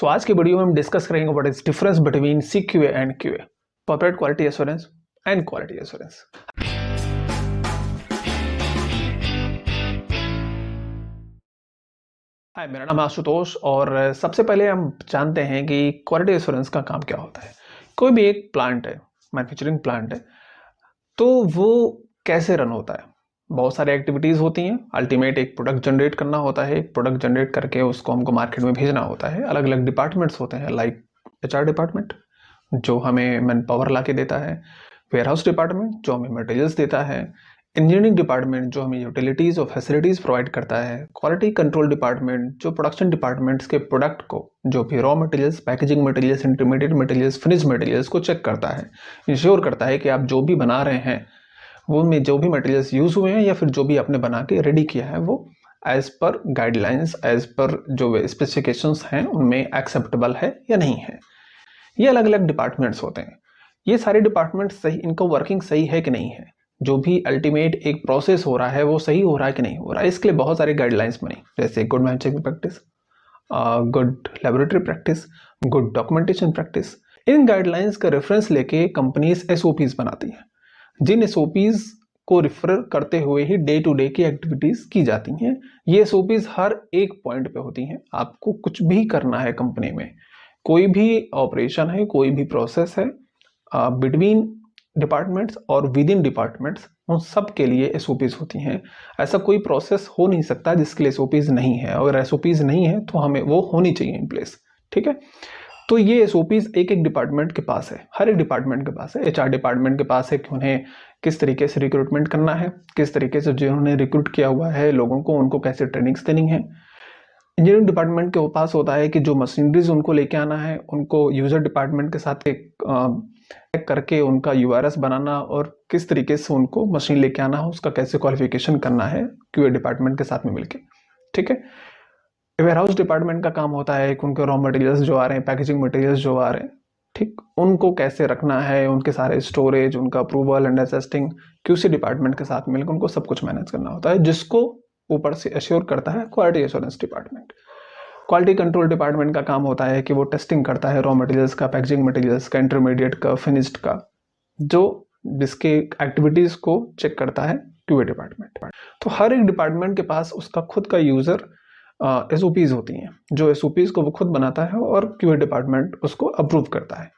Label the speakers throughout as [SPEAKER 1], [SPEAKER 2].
[SPEAKER 1] सो आज की वीडियो में हम डिस्कस करेंगे what is difference between CQA and QA, corporate quality assurance and quality assurance. Hi, मेरा नाम है आशुतोष और सबसे पहले हम जानते हैं कि क्वालिटी एश्योरेंस का काम क्या होता है। कोई भी एक प्लांट है, मैन्युफैक्चरिंग प्लांट है, तो वो कैसे रन होता है। बहुत सारी एक्टिविटीज़ होती हैं। अल्टीमेट एक प्रोडक्ट जनरेट करना होता है, एक प्रोडक्ट जनरेट करके उसको हमको मार्केट में भेजना होता है। अलग अलग डिपार्टमेंट्स होते हैं, लाइक HR डिपार्टमेंट जो हमें मैन पावर ला के देता है, वेयरहाउस डिपार्टमेंट जो हमें मटेरियल्स देता है, इंजीनियरिंग डिपार्टमेंट जो हमें यूटिलिटीज़ और फैसिलिटीज़ प्रोवाइड करता है, क्वालिटी कंट्रोल डिपार्टमेंट जो प्रोडक्शन डिपार्टमेंट्स के प्रोडक्ट को, जो भी raw materials, packaging materials, intermediate materials, finish materials को चेक करता है, इंश्योर करता है कि आप जो भी बना रहे हैं वो में जो भी मटेरियल्स यूज़ हुए हैं या फिर जो भी आपने बना के रेडी किया है वो as per guidelines, as per जो स्पेसिफिकेशंस हैं उनमें एक्सेप्टेबल है या नहीं है। ये अलग अलग डिपार्टमेंट्स होते हैं। ये सारे डिपार्टमेंट सही, इनका वर्किंग सही है कि नहीं है, जो भी अल्टीमेट एक प्रोसेस हो रहा है वो सही हो रहा है कि नहीं हो रहा है, इसके लिए बहुत सारे गाइडलाइंस बनी, जैसे good manufacturing practice, good laboratory practice, good documentation practice. इन गाइडलाइंस का रेफरेंस लेके कंपनीज SOPs बनाती हैं, जिन SOPs को रिफर करते हुए ही डे टू डे की एक्टिविटीज की जाती हैं। ये SOPs हर एक पॉइंट पे होती हैं। आपको कुछ भी करना है कंपनी में, कोई भी ऑपरेशन है, कोई भी प्रोसेस है, बिटवीन डिपार्टमेंट्स और विद इन डिपार्टमेंट्स, उन सब के लिए SOPs होती हैं। ऐसा कोई प्रोसेस हो नहीं सकता जिसके लिए SOPs नहीं है। अगर SOPs नहीं है तो हमें वो होनी चाहिए इन प्लेस, ठीक है। तो ये SOPs एक एक डिपार्टमेंट के पास है, हर एक डिपार्टमेंट के पास है। HR डिपार्टमेंट के पास है कि उन्हें किस तरीके से रिक्रूटमेंट करना है, किस तरीके से जिन्होंने रिक्रूट किया हुआ है लोगों को उनको कैसे ट्रेनिंग्स देनी है। इंजीनियरिंग डिपार्टमेंट के पास होता है कि जो मशीनरीज उनको लेके आना है उनको यूजर डिपार्टमेंट के साथ एक करके उनका URS बनाना और किस तरीके से उनको मशीन लेके आना है उसका कैसे क्वालिफिकेशन करना है QA डिपार्टमेंट के साथ में मिलके, ठीक है। वेयरहाउस डिपार्टमेंट का काम होता है कि उनके रॉ मटेरियल्स जो आ रहे हैं, पैकेजिंग मटेरियल्स जो आ रहे हैं, ठीक, उनको कैसे रखना है, उनके सारे स्टोरेज, उनका approval, under testing, QC department के साथ मिलकर उनको सब कुछ मैनेज करना होता है, जिसको ऊपर से एश्योर करता है quality assurance department. Quality control department का काम होता है कि वो टेस्टिंग करता है रॉ मटेरियल्स का, पैकेजिंग मटेरियल्स का, इंटरमीडिएट का, फिनिश्ड का, जो जिसके एक्टिविटीज को चेक करता है QA डिपार्टमेंट। तो हर एक डिपार्टमेंट के पास उसका खुद का यूजर SOPs होती हैं, जो SOPs को वो खुद बनाता है और QA डिपार्टमेंट उसको अप्रूव करता है।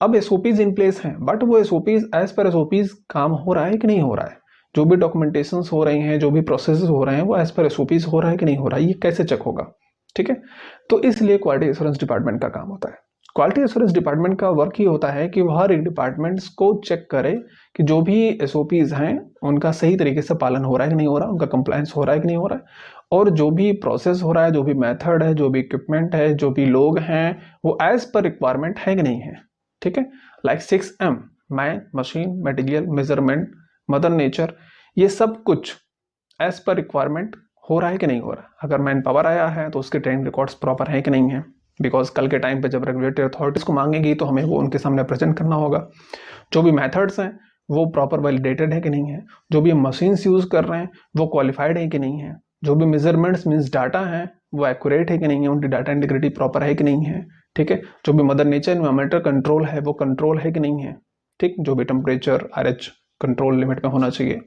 [SPEAKER 1] अब SOPs इन प्लेस हैं, बट वो SOPs एज पर SOPs काम हो रहा है कि नहीं हो रहा है, जो भी डॉक्यूमेंटेशंस हो रही हैं, जो भी प्रोसेस हो रहे हैं वो एज पर SOPs हो रहा है कि नहीं हो रहा है, ये कैसे चेक होगा, ठीक है। तो इसलिए क्वालिटी एश्योरेंस डिपार्टमेंट का काम होता है। क्वालिटी एश्योरेंस डिपार्टमेंट का वर्क ही होता है कि वो हर एक डिपार्टमेंट्स को चेक करे कि जो भी SOPs हैं उनका सही तरीके से पालन हो रहा है कि नहीं हो रहा, उनका कंप्लायंस हो रहा है कि नहीं हो रहा है, और जो भी प्रोसेस हो रहा है, जो भी मेथड है, जो भी इक्विपमेंट है, जो भी लोग हैं, वो एज पर रिक्वायरमेंट है कि नहीं है, ठीक है। Like 6M, man, machine, material, measurement, mother nature, ये सब कुछ एज पर रिक्वायरमेंट हो रहा है कि नहीं हो रहा। अगर मैन पावर आया है तो उसके ट्रेनिंग रिकॉर्ड्स प्रॉपर है कि नहीं है, बिकॉज कल के टाइम पे जब रेगुलेटरी अथॉरिटीज को मांगेगी तो हमें वो उनके सामने प्रेजेंट करना होगा। जो भी मेथड्स हैं वो प्रॉपर वैलिडेटेड है कि नहीं है, जो भी मशीन्स यूज कर रहे हैं वो क्वालिफाइड है कि नहीं है, जो भी मेजरमेंट्स मीन्स डाटा है वो एक्यूरेट है कि नहीं है, उनकी डाटा इंटीग्रिटी प्रॉपर है कि नहीं है, ठीक है। जो भी मदर नेचर एनवायरमेंटल कंट्रोल है वो कंट्रोल है कि नहीं है, ठीक, जो भी टेम्परेचर RH कंट्रोल लिमिट में होना चाहिए।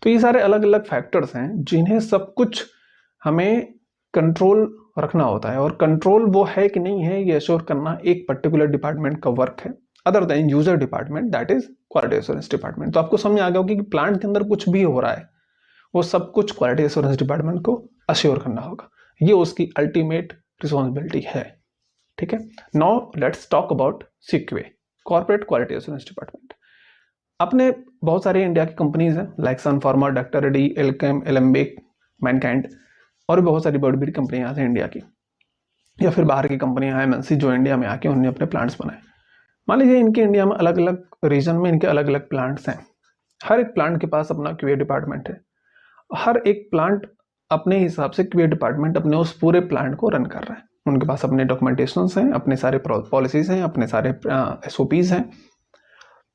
[SPEAKER 1] तो ये सारे अलग अलग फैक्टर्स हैं जिन्हें सब कुछ हमें कंट्रोल रखना होता है, और कंट्रोल वो है कि नहीं है ये एश्योर करना एक पर्टिकुलर डिपार्टमेंट का वर्क है, other than user department, that is quality assurance department. तो आपको समझ आ गया होगा कि प्लांट के अंदर कुछ भी हो रहा है वो सब कुछ क्वालिटी एश्योरेंस डिपार्टमेंट को अश्योर करना होगा, ये उसकी अल्टीमेट रिस्पॉन्सिबिलिटी है, ठीक है। Now let's talk about CQA, corporate quality assurance department. अपने बहुत सारे इंडिया की कंपनीज हैं, लाइक सन फार्मा, डॉक्टर रेड्डी, एल्केम, एलेम्बिक, मैनकाइंड, और भी बहुत सारी बड़ी बड़ी कंपनियां हैं इंडिया की, या फिर बाहर की कंपनियां हैं MNC जो इंडिया में आके उन्होंने अपने प्लांट्स बनाए। मान लीजिए इनके इंडिया में अलग अलग रीजन में इनके अलग अलग प्लांट्स हैं, हर एक प्लांट के पास अपना QA डिपार्टमेंट है, हर एक प्लांट अपने हिसाब से QA डिपार्टमेंट अपने उस पूरे प्लांट को रन कर रहा है, उनके पास अपने डॉक्यूमेंटेशन हैं, अपने सारे पॉलिसीज हैं, अपने सारे SOPs हैं।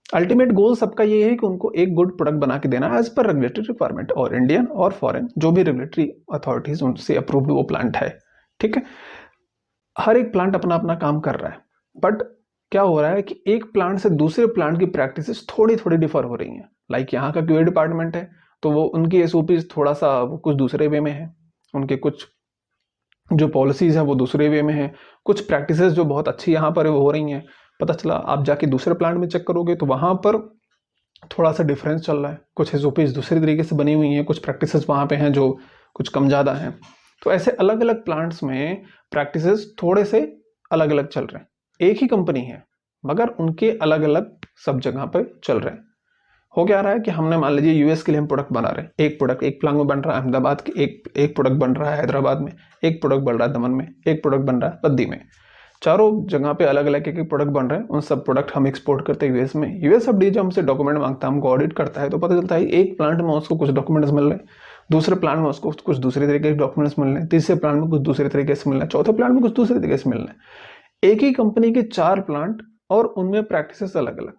[SPEAKER 1] अल्टीमेट गोल सबका ये है कि उनको एक गुड प्रोडक्ट बना के देना एज पर रेगुलेटरी रिक्वायरमेंट, और इंडियन और फॉरेन जो भी रेगुलेटरी अथॉरिटीज उनसे अप्रूव्ड वो प्लांट है, ठीक है। हर एक प्लांट अपना अपना काम कर रहा है, बट क्या हो रहा है कि एक प्लांट से दूसरे प्लांट की प्रैक्टिसेस थोड़ी थोड़ी डिफर हो रही हैं। लाइक यहाँ का क्यूए डिपार्टमेंट है, तो वो उनकी एसओपीज थोड़ा सा वो कुछ दूसरे वे में है, उनके कुछ जो पॉलिसीज है वो दूसरे वे में है, कुछ प्रैक्टिसेस जो बहुत अच्छी यहाँ पर हो रही हैं, पता चला आप जाके दूसरे प्लांट में चेक करोगे तो वहाँ पर थोड़ा सा डिफरेंस चल रहा है, कुछ एसओपीज दूसरी तरीके से बनी हुई हैं, कुछ प्रैक्टिसेस वहाँ पे हैं जो कुछ कम ज़्यादा हैं। तो ऐसे अलग अलग प्लांट्स में प्रैक्टिसेस थोड़े से अलग अलग चल रहे हैं। एक ही कंपनी है मगर उनके अलग अलग सब जगह पर चल रहे हैं। हो क्या रहा है कि हमने मान लीजिए यूएस के लिए हम प्रोडक्ट बना रहे हैं, एक प्रोडक्ट एक प्लांट में बन रहा है अहमदाबाद के, एक प्रोडक्ट बन रहा है हैदराबाद में, एक प्रोडक्ट बन रहा है दमन में, एक प्रोडक्ट बन रहा है बद्दी में। चारों जगह पे अलग अलग एक एक प्रोडक्ट बन रहे हैं। उन सब प्रोडक्ट हम एक्सपोर्ट करते हैं यूएस में। यूएस अब जो हमसे डॉक्यूमेंट मांगता है, हमको ऑडिट करता है, तो पता चलता है एक प्लांट में उसको कुछ डॉक्यूमेंट्स मिल रहे हैं, दूसरे प्लांट में उसको कुछ दूसरे तरीके के डॉक्यूमेंट्स मिल रहे हैं, तीसरे प्लांट में कुछ दूसरे तरीके से मिल रहे हैं, चौथे प्लांट में कुछ दूसरे तरीके से मिल रहे हैं। एक ही कंपनी के 4 प्लांट और उनमें प्रैक्टिसेस अलग अलग।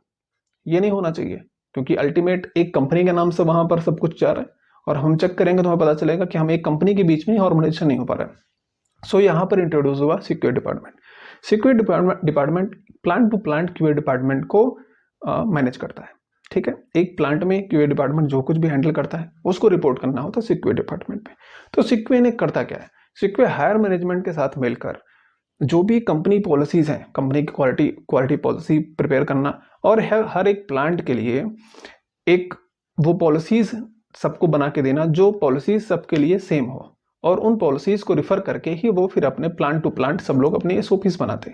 [SPEAKER 1] ये नहीं होना चाहिए, क्योंकि अल्टीमेट एक कंपनी के नाम से वहां पर सब कुछ जा रहा है, और हम चेक करेंगे तो हमें पता चलेगा कि हम एक कंपनी के बीच में हार्मोनाइजेशन नहीं हो पा रहा है। सो यहाँ पर इंट्रोड्यूस हुआ secure department. Secure department plant to plant QA department को मैनेज करता है। ठीक है, एक प्लांट में क्यूए डिपार्टमेंट जो कुछ भी हैंडल करता है उसको रिपोर्ट करना होता है सिक्योर डिपार्टमेंट में। तो सिक्योर ने करता क्या है, सिक्योर हायर मैनेजमेंट के साथ मिलकर जो भी कंपनी पॉलिसीज हैं, कंपनी की क्वालिटी पॉलिसी प्रिपेयर करना, और हर एक प्लांट के लिए एक वो पॉलिसीज सबको बना के देना जो पॉलिसीज सबके लिए सेम हो, और उन पॉलिसीज को रिफर करके ही वो फिर अपने प्लांट टू प्लांट सब लोग अपने एसओपीज बनाते।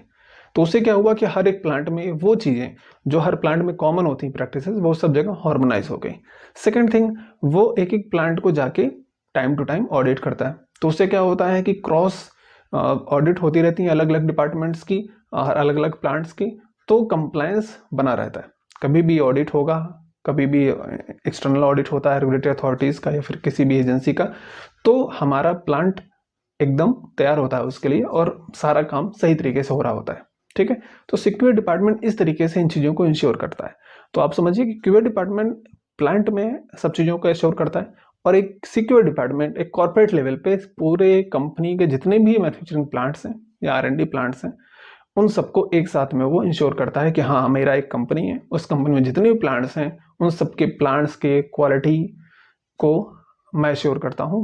[SPEAKER 1] तो उससे क्या हुआ कि हर एक प्लांट में वो चीजें जो हर प्लांट में कॉमन होती प्रैक्टिसेस वो सब जगह हार्मोनाइज हो गई। सेकेंड थिंग, वो एक एक प्लांट को जाके टाइम टू टाइम ऑडिट करता है। तो उससे क्या होता है कि क्रॉस ऑडिट होती रहती है अलग अलग डिपार्टमेंट्स की, अलग अलग प्लांट्स की, तो कंप्लायंस बना रहता है। कभी भी ऑडिट होगा, कभी भी एक्सटर्नल ऑडिट होता है रेगुलेटरी अथॉरिटीज़ का या फिर किसी भी एजेंसी का, तो हमारा प्लांट एकदम तैयार होता है उसके लिए और सारा काम सही तरीके से हो रहा होता है। ठीक है, तो सिक्योर डिपार्टमेंट इस तरीके से इन चीज़ों को इंश्योर करता है। तो आप समझिए कि क्यूए डिपार्टमेंट प्लांट में सब चीज़ों को इंश्योर करता है, और एक सिक्योर डिपार्टमेंट एक कॉर्पोरेट लेवल पे पूरे कंपनी के जितने भी मैन्युफैक्चरिंग प्लांट्स हैं या आर&डी प्लांट्स हैं उन सबको एक साथ में वो इंश्योर करता है कि हाँ मेरा एक कंपनी है, उस कंपनी में जितने भी प्लांट्स हैं उन सबके प्लांट्स के क्वालिटी को मैं इंश्योर करता हूँ,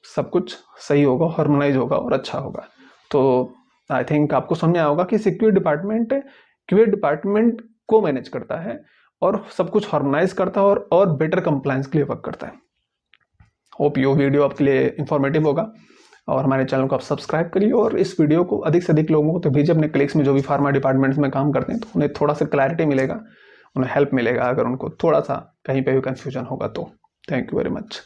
[SPEAKER 1] सब कुछ सही होगा, हार्मोनाइज होगा और अच्छा होगा। तो आई थिंक आपको समझ आया होगा कि सिक्योर डिपार्टमेंट क्यूए डिपार्टमेंट को मैनेज करता है और सब कुछ हार्मोनाइज करता है और बेटर कंप्लायंस के लिए वर्क करता है। होप ये वीडियो आपके लिए इंफॉर्मेटिव होगा, और हमारे चैनल को आप सब्सक्राइब करिए और इस वीडियो को अधिक से अधिक लोगों को तो भेजिए अपने कलीग्स में जो भी फार्मा डिपार्टमेंट्स में काम करते हैं, तो उन्हें थोड़ा सा क्लैरिटी मिलेगा, उन्हें हेल्प मिलेगा अगर उनको थोड़ा सा कहीं पे भी कंफ्यूजन होगा तो। Thank you very much.